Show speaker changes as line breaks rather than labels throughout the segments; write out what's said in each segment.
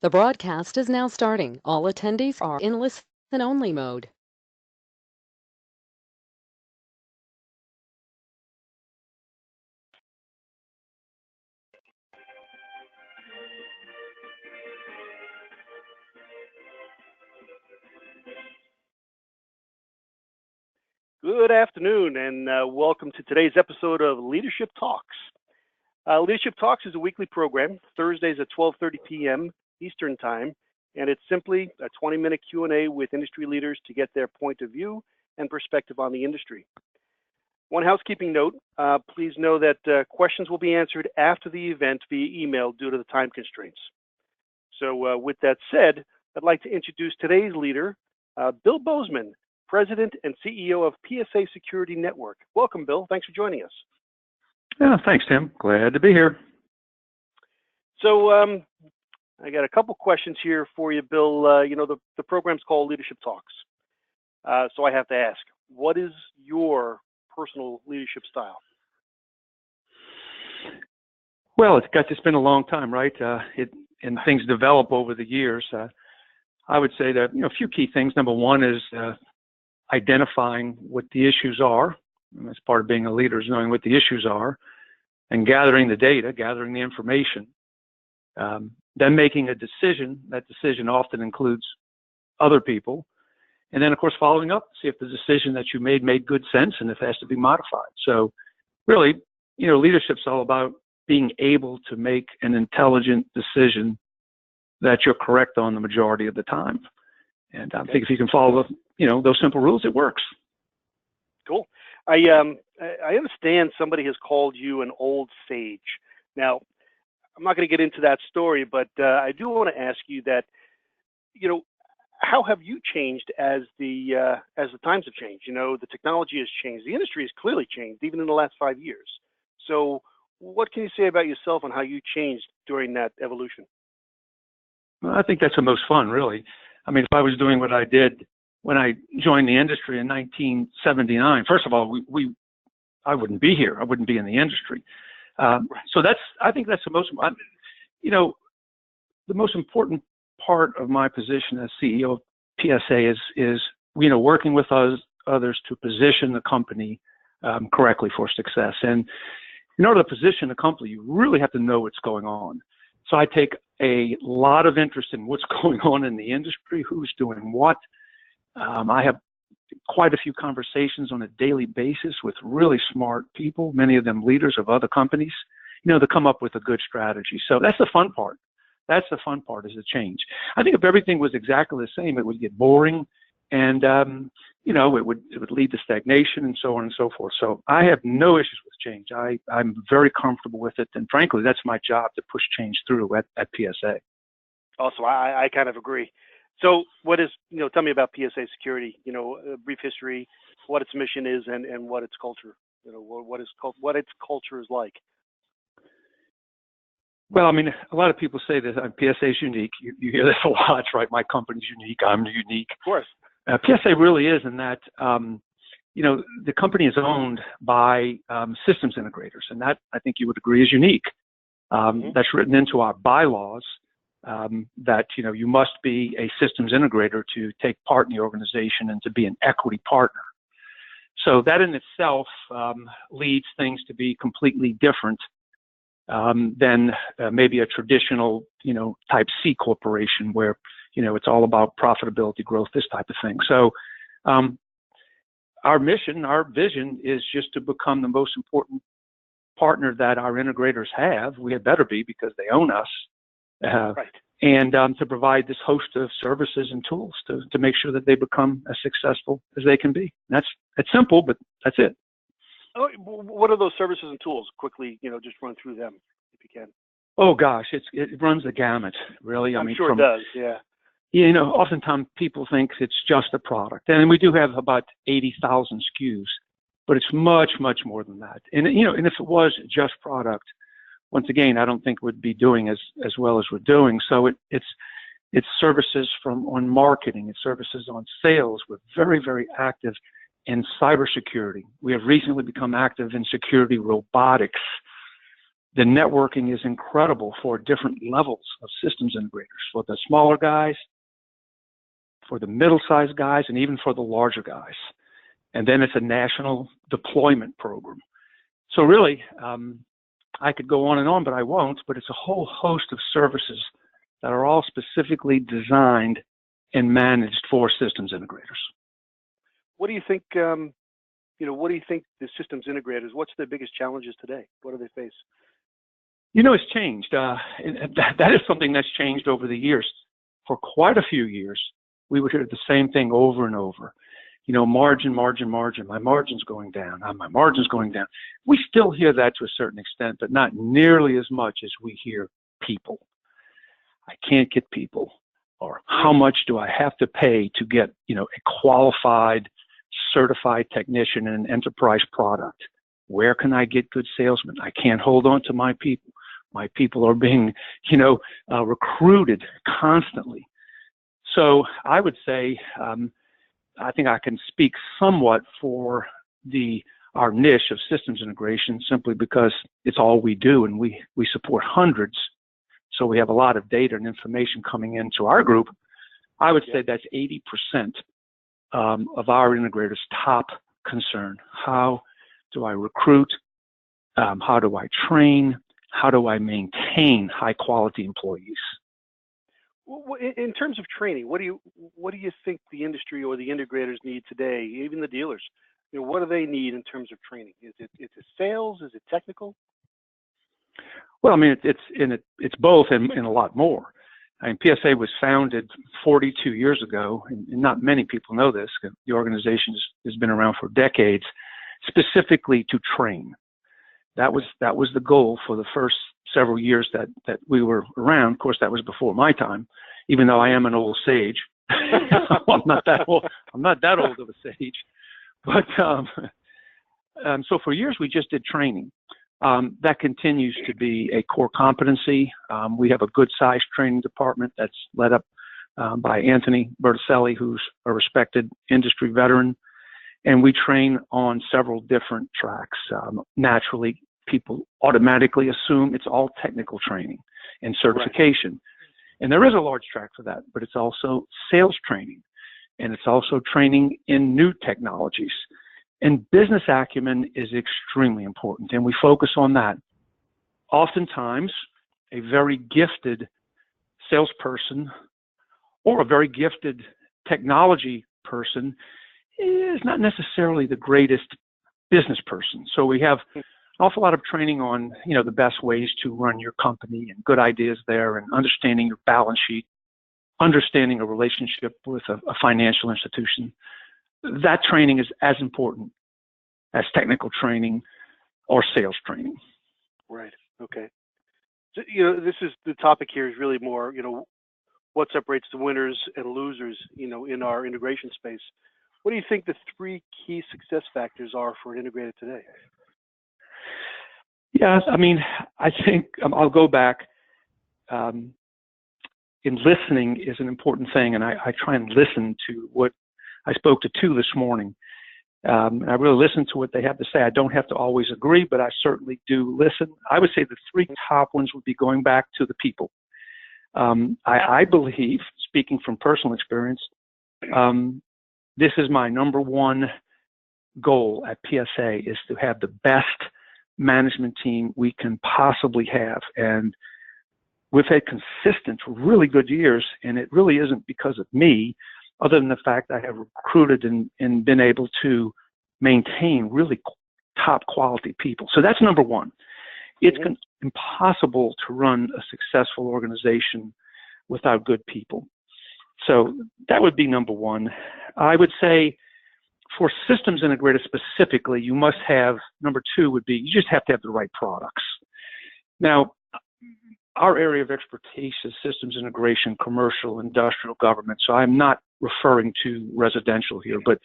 The broadcast is now starting. All attendees are in listen-only mode.
Good afternoon, and welcome to today's episode of Leadership Talks. Leadership Talks is a weekly program, Thursdays at 12:30 p.m. Eastern Time, and it's simply a 20-minute Q&A with industry leaders to get their point of view and perspective on the industry. One housekeeping note, please know that questions will be answered after the event via email due to the time constraints. So with that said, I'd like to introduce today's leader, Bill Bozeman, President and CEO of PSA Security Network. Welcome, Bill. Thanks for joining us.
Yeah, thanks, Tim. Glad to be here.
So I got a couple questions here for you, Bill. The program's called Leadership Talks. So I have to ask, what is your personal leadership style?
Well, it's been a long time, right? And things develop over the years. I would say that a few key things. Number one is identifying what the issues are. And that's part of being a leader, is knowing what the issues are, and gathering the data, gathering the information. Then making a decision. That decision often includes other people. And then, of course, following up, see if the decision that you made good sense and if it has to be modified. So really, leadership's all about being able to make an intelligent decision that you're correct on the majority of the time. And I think if you can follow those simple rules, it works.
Cool. I understand somebody has called you an old sage. Now, I'm not going to get into that story, but I do want to ask you that, how have you changed as the times have changed? The technology has changed. The industry has clearly changed, even in the last 5 years. So what can you say about yourself and how you changed during that evolution?
Well, I think that's the most fun, really. I mean, if I was doing what I did when I joined the industry in 1979, first of all, I wouldn't be here. I wouldn't be in the industry. So I think that's the most, the most important part of my position as CEO of PSA is working with others to position the company correctly for success. And in order to position the company, you really have to know what's going on. So I take a lot of interest in what's going on in the industry, who's doing what. I have quite a few conversations on a daily basis with really smart people, many of them leaders of other companies, to come up with a good strategy. So that's the fun part. That's the fun part, is the change. I think if everything was exactly the same, it would get boring, and it would lead to stagnation and so on and so forth. So I have no issues with change. I'm very comfortable with it, and frankly, that's my job, to push change through at PSA.
Also, I kind of agree. So what is, tell me about PSA Security, a brief history, what its mission is, and what its culture, what its culture is like.
Well, I mean, a lot of people say that PSA is unique. You hear this a lot, right? My company's unique. I'm unique.
Of course.
PSA really is in that, the company is owned by systems integrators, and that, I think you would agree, is unique. That's written into our bylaws, that, you must be a systems integrator to take part in the organization and to be an equity partner. So that in itself leads things to be completely different than maybe a traditional, type C corporation where, it's all about profitability, growth, this type of thing. So our mission, our vision is just to become the most important partner that our integrators have. We had better be, because they own us.
Right.
And to provide this host of services and tools to make sure that they become as successful as they can be. It's simple, but that's it.
Oh, what are those services and tools? Quickly, just run through them if you can.
Oh gosh, it runs the gamut, really.
I'm sure it does. Yeah.
Oftentimes people think it's just a product, and we do have about 80,000 SKUs, but it's much, much more than that. And and if it was just product, once again, I don't think we'd be doing as well as we're doing. So it's services on marketing, it's services on sales. We're very, very active in cybersecurity. We have recently become active in security robotics. the networking is incredible for different levels of systems integrators, for the smaller guys, for the middle-sized guys, and even for the larger guys. And then it's a national deployment program. So really, I could go on and on, but I won't, but it's a whole host of services that are all specifically designed and managed for systems integrators.
What do you think, what do you think the systems integrators, what's their biggest challenges today? What do they face?
It's changed. That is something that's changed over the years. For quite a few years, we would hear the same thing over and over. Margin. My margin's going down. My margin's going down. We still hear that to a certain extent, but not nearly as much as we hear people. I can't get people. Or how much do I have to pay to get, a qualified, certified technician in an enterprise product? Where can I get good salesmen? I can't hold on to my people. My people are being, recruited constantly. So I would say, I think I can speak somewhat for our niche of systems integration simply because it's all we do, and we support hundreds. So we have a lot of data and information coming into our group. I would say that's 80% of our integrators' top concern. How do I recruit? How do I train? How do I maintain high quality employees?
In terms of training, what do you think the industry or the integrators need today, even the dealers? What do they need in terms of training? Is it sales? Is it technical?
Well, I mean, it's both and a lot more. I mean, PSA was founded 42 years ago, and not many people know this. The organization has been around for decades, specifically to train. That was the goal for the first several years that we were around. Of course, that was before my time, even though I am an old sage. I'm not that old. I'm not that old of a sage. But so for years we just did training. That continues to be a core competency. We have a good-sized training department that's led up by Anthony Berticelli, who's a respected industry veteran. And we train on several different tracks. Naturally, people automatically assume it's all technical training and certification. Right. And there is a large track for that, but it's also sales training. And it's also training in new technologies. And business acumen is extremely important, and we focus on that. Oftentimes, a very gifted salesperson or a very gifted technology person is not necessarily the greatest business person. So we have an awful lot of training on, the best ways to run your company and good ideas there, and understanding your balance sheet, understanding a relationship with a financial institution. That training is as important as technical training or sales training.
Right. Okay. So, this is the topic here is really more, what separates the winners and losers, in our integration space. What do you think the three key success factors are for an integrator today?
Yeah, I mean, I think I'll go back. In listening is an important thing, and I try and listen to what I spoke to two this morning. I really listen to what they have to say. I don't have to always agree, but I certainly do listen. I would say the three top ones would be going back to the people. I believe, speaking from personal experience, this is my number one goal at PSA, is to have the best management team we can possibly have. And we've had consistent, really good years, and it really isn't because of me, other than the fact I have recruited and been able to maintain really top quality people. So that's number one. It's impossible to run a successful organization without good people. So that would be number one. I would say for systems integrators specifically, you must have, number two would be, you just have to have the right products. Now, our area of expertise is systems integration, commercial, industrial, government. So I'm not referring to residential here, but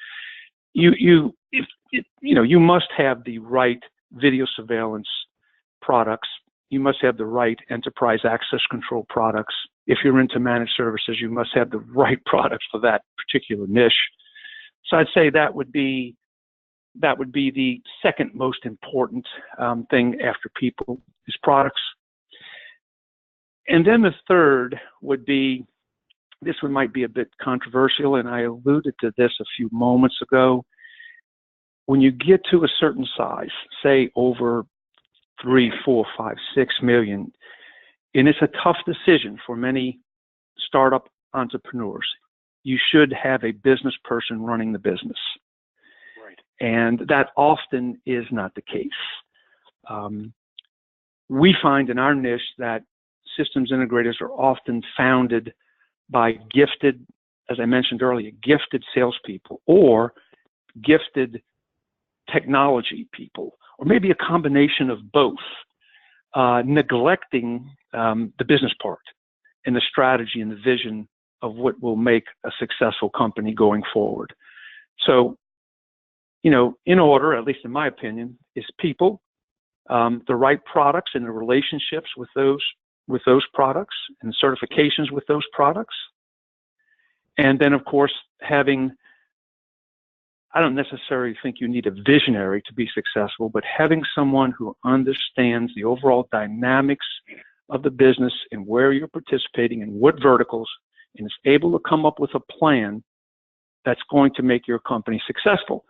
you must have the right video surveillance products. You must have the right enterprise access control products. If you're into managed services, you must have the right products for that particular niche. So I'd say that would be that would be the second most important thing after people is products. And then the third would be, this one might be a bit controversial, and I alluded to this a few moments ago. When you get to a certain size, say over 3, 4, 5, 6 million, and it's a tough decision for many startup entrepreneurs, you should have a business person running the business.
Right.
And that often is not the case. We find in our niche that systems integrators are often founded by gifted, as I mentioned earlier, gifted salespeople or gifted technology people, or maybe a combination of both, neglecting the business part and the strategy and the vision of what will make a successful company going forward. So, in order, at least in my opinion, is people, the right products and the relationships with those products and certifications with those products. And then, of course, I don't necessarily think you need a visionary to be successful, but having someone who understands the overall dynamics of the business and where you're participating and what verticals, and is able to come up with a plan that's going to make your company successful.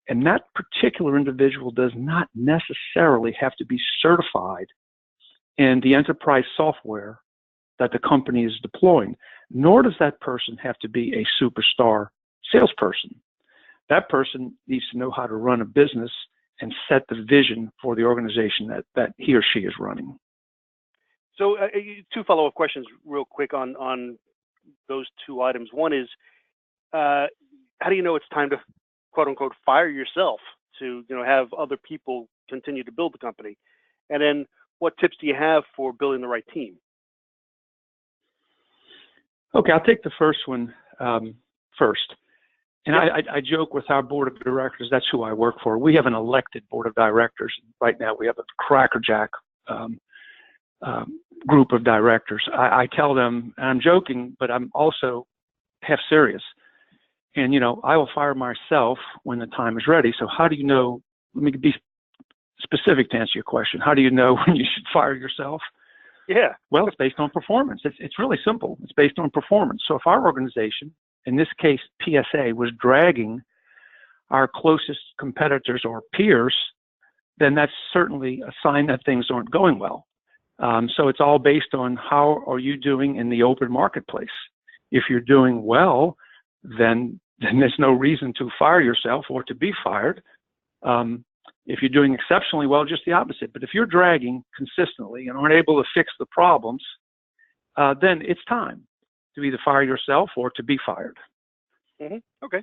And that particular individual does not necessarily have to be certified in the enterprise software that the company is deploying, nor does that person have to be a superstar salesperson. That person needs to know how to run a business and set the vision for the organization that he or she is running.
So 2 follow-up questions real quick on those 2 items. One is, how do you know it's time to, quote unquote, fire yourself to have other people continue to build the company? And then what tips do you have for building the right team?
Okay, I'll take the first one first. And
Yep.
I joke with our board of directors, that's who I work for. We have an elected board of directors. Right now we have a crackerjack group of directors. I tell them, and I'm joking, but I'm also half serious. And, I will fire myself when the time is ready. So how do you know, let me be specific to answer your question. How do you know when you should fire yourself?
Yeah.
Well, it's based on performance. It's really simple. It's based on performance. So if our organization, in this case, PSA, was dragging our closest competitors or peers, then that's certainly a sign that things aren't going well. So it's all based on how are you doing in the open marketplace. If you're doing well, then there's no reason to fire yourself or to be fired. If you're doing exceptionally well, just the opposite. But if you're dragging consistently and aren't able to fix the problems, then it's time to either fire yourself or to be fired.
Mm-hmm. Okay.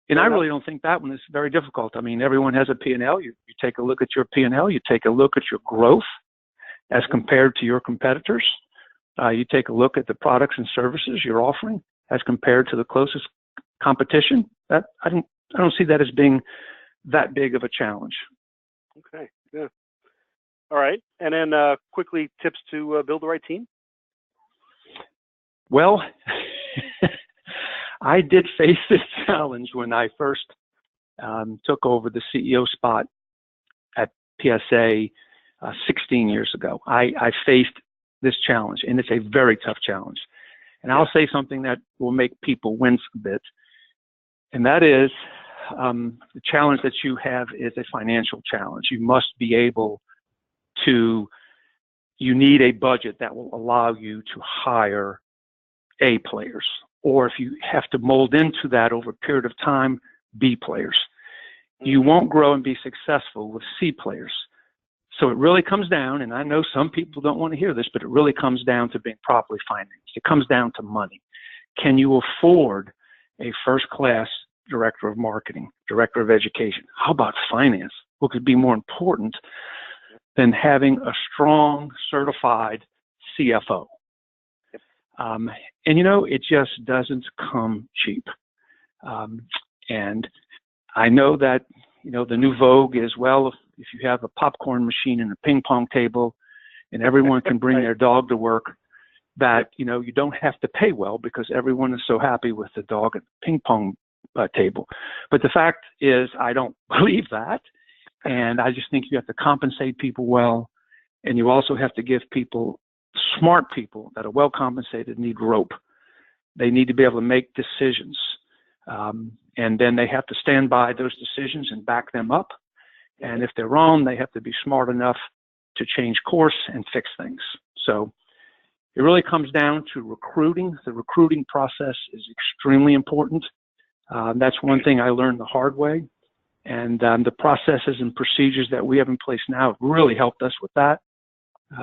And I really don't think that one is very difficult. I mean, everyone has a P&L. You take a look at your P&L. You take a look at your growth as compared to your competitors. You take a look at the products and services you're offering as compared to the closest competition. That I don't see that as being that big of a challenge.
Okay. Yeah. All right. And then quickly, tips to build the right team.
Well, I did face this challenge when I first took over the CEO spot at PSA 16 years ago. I faced this challenge, and it's a very tough challenge. And I'll say something that will make people wince a bit, and that is the challenge that you have is a financial challenge. You must be able to, you need a budget that will allow you to hire A players, or if you have to mold into that over a period of time, B players. You won't grow and be successful with C players. So it really comes down, and I know some people don't want to hear this, but it really comes down to being properly financed. It comes down to money. Can you afford a first-class director of marketing, director of education? How about finance? What could be more important than having a strong, certified CFO? And, it just doesn't come cheap. And I know that, the new vogue is, well, if you have a popcorn machine and a ping pong table and everyone can bring their dog to work, that, you don't have to pay well because everyone is so happy with the dog and ping pong table. But the fact is, I don't believe that. And I just think you have to compensate people well. And you also have to give people, smart people that are well compensated, need rope. They need to be able to make decisions. And then they have to stand by those decisions and back them up. And if they're wrong, they have to be smart enough to change course and fix things. So it really comes down to recruiting. The recruiting process is extremely important. That's one thing I learned the hard way. And the processes and procedures that we have in place now have really helped us with that.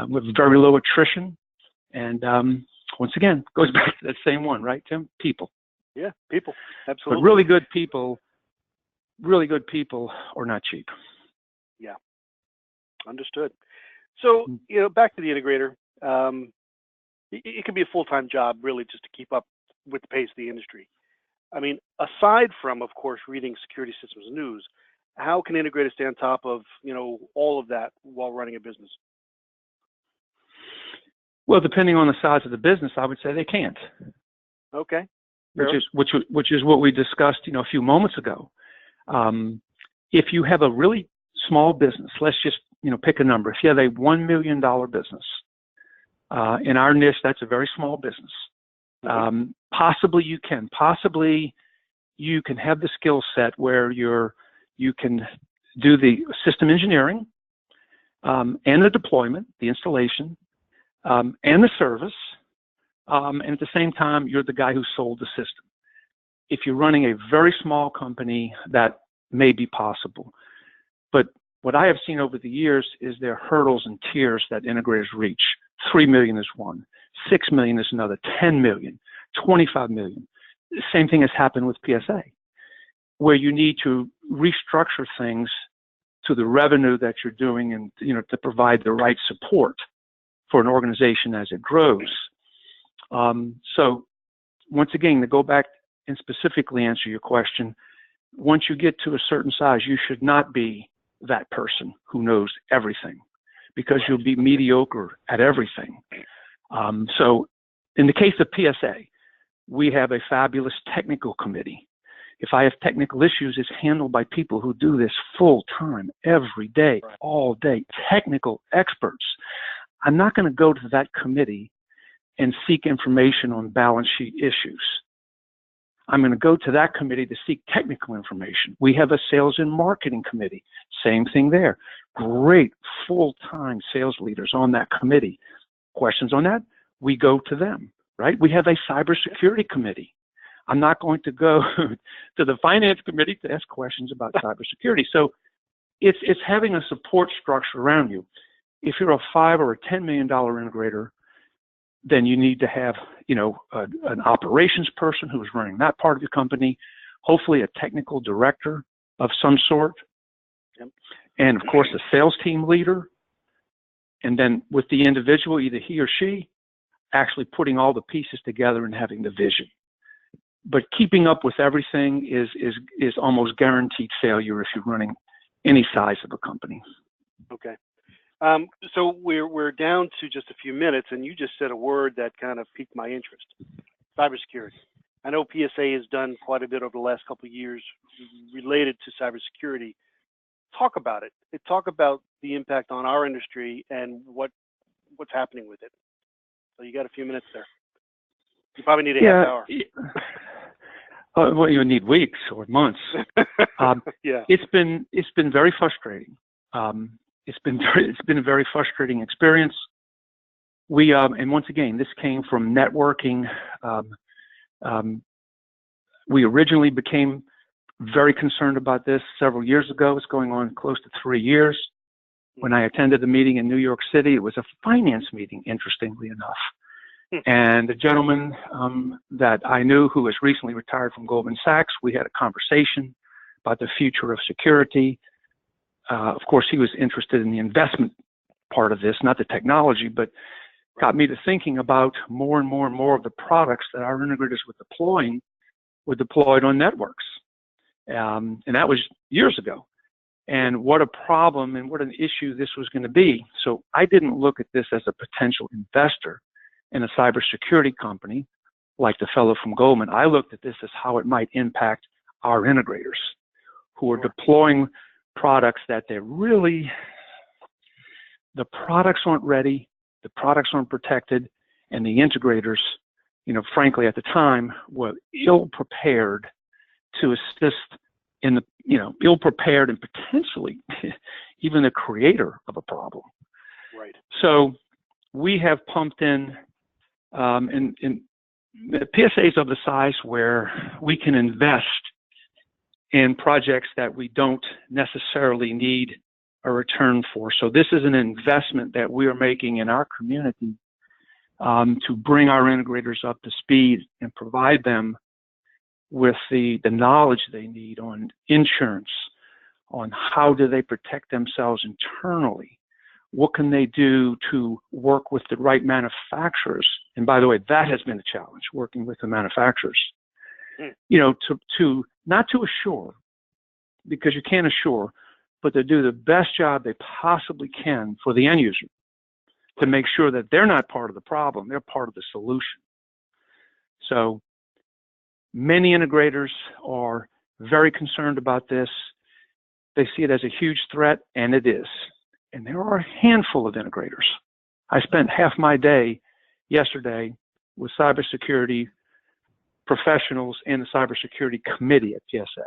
With very low attrition. And once again, goes back to that same one, right, Tim? People.
Yeah, people. Absolutely.
But really good people are not cheap.
Yeah. Understood. So, back to the integrator. It can be a full-time job, really, just to keep up with the pace of the industry. I mean, aside from, of course, reading security systems news, how can integrators stay on top of, all of that while running a business?
Well, depending on the size of the business, I would say they can't.
Okay.
Which is what we discussed, a few moments ago. If you have a really small business, let's just, pick a number. If you have a $1 million business, in our niche, that's a very small business. Possibly you can have the skill set where you can do the system engineering, and the deployment, the installation, and the service. And at the same time, you're the guy who sold the system. If you're running a very small company, that may be possible. But what I have seen over the years is there are hurdles and tiers that integrators reach. 3 million is one, 6 million is another, 10 million, 25 million. The same thing has happened with PSA, where you need to restructure things to the revenue that you're doing and, to provide the right support for an organization as it grows. So once again, to go back and specifically answer your question, once you get to a certain size, you should not be that person who knows everything, because you'll be mediocre at everything. So in the case of PSA, we have a fabulous technical committee. If I have technical issues, it's handled by people who do this full time, every day, all day, technical experts. I'm not going to go to that committee and seek information on balance sheet issues. I'm going to go to that committee to seek technical information. We have a sales and marketing committee. Same thing there. Great full-time sales leaders on that committee. Questions on that? We go to them, right? We have a cybersecurity committee. I'm not going to go to the finance committee to ask questions about cybersecurity. So it's having a support structure around you. If you're a $5 or a $10 million integrator, then you need to have, an operations person who's running that part of your company, hopefully a technical director of some sort, and of course a sales team leader. And then with the individual, either he or she, actually putting all the pieces together and having the vision. But keeping up with everything is almost guaranteed failure if you're running any size of a company. Okay.
So we're down to just a few minutes, and you just said a word that kind of piqued my interest: cybersecurity. I know PSA has done quite a bit over the last couple of years related to cybersecurity. Talk about it. Talk about the impact on our industry and what's happening with it. So you got a few minutes there. You probably need a half hour.
Well, you need weeks or months.
Yeah.
It's been very frustrating. It's been a very frustrating experience. And once again, this came from networking. We originally became very concerned about this several years ago. It's going on close to 3 years. When I attended a meeting in New York City, it was a finance meeting, interestingly enough. And a gentleman that I knew who was recently retired from Goldman Sachs, we had a conversation about the future of security. Of course, he was interested in the investment part of this, not the technology, but got me to thinking about more and more and more of the products that our integrators were deployed on networks. And that was years ago. And what a problem and what an issue this was going to be. So I didn't look at this as a potential investor in a cybersecurity company like the fellow from Goldman. I looked at this as how it might impact our integrators who are deploying products that the products aren't ready, the products aren't protected, and the integrators, frankly, at the time were ill-prepared to assist in ill-prepared and potentially even the creator of a problem.
Right.
So we have pumped in the PSAs of the size where we can invest in projects that we don't necessarily need a return for. So this is an investment that we are making in our community to bring our integrators up to speed and provide them with the knowledge they need on insurance, on how do they protect themselves internally, what can they do to work with the right manufacturers. And by the way, that has been a challenge, working with the manufacturers. To not to assure, because you can't assure, but to do the best job they possibly can for the end user, to make sure that they're not part of the problem, they're part of the solution. So many integrators are very concerned about this. They see it as a huge threat, and it is. And there are a handful of integrators. I spent half my day yesterday with cybersecurity professionals and the cybersecurity committee at PSA.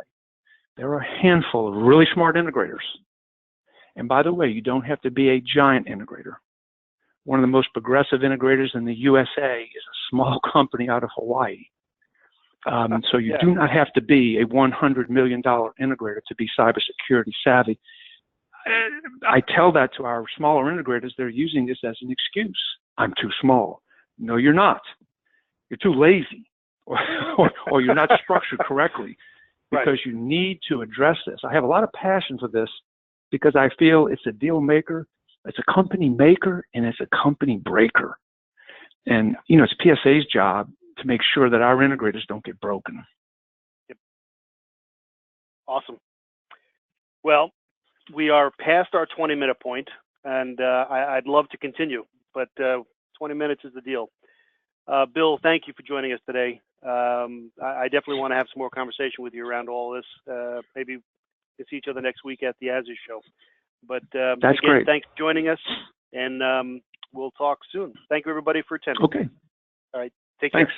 There are a handful of really smart integrators. And by the way, you don't have to be a giant integrator. One of the most progressive integrators in the USA is a small company out of Hawaii. So you do not have to be a $100 million integrator to be cybersecurity savvy. I tell that to our smaller integrators. They're using this as an excuse. I'm too small. No, you're not. You're too lazy, or you're not structured correctly, because you need to address this. I have a lot of passion for this because I feel it's a deal maker, it's a company maker, and it's a company breaker. And, it's PSA's job to make sure that our integrators don't get broken.
Yep. Awesome. Well, we are past our 20-minute point, and I'd love to continue, but 20 minutes is the deal. Bill, thank you for joining us today. I definitely want to have some more conversation with you around all this. Maybe we'll see each other next week at the ASU show. But
That's
again,
great.
Thanks for joining us, and we'll talk soon. Thank you, everybody, for attending.
Okay.
All right. Take care.
Thanks.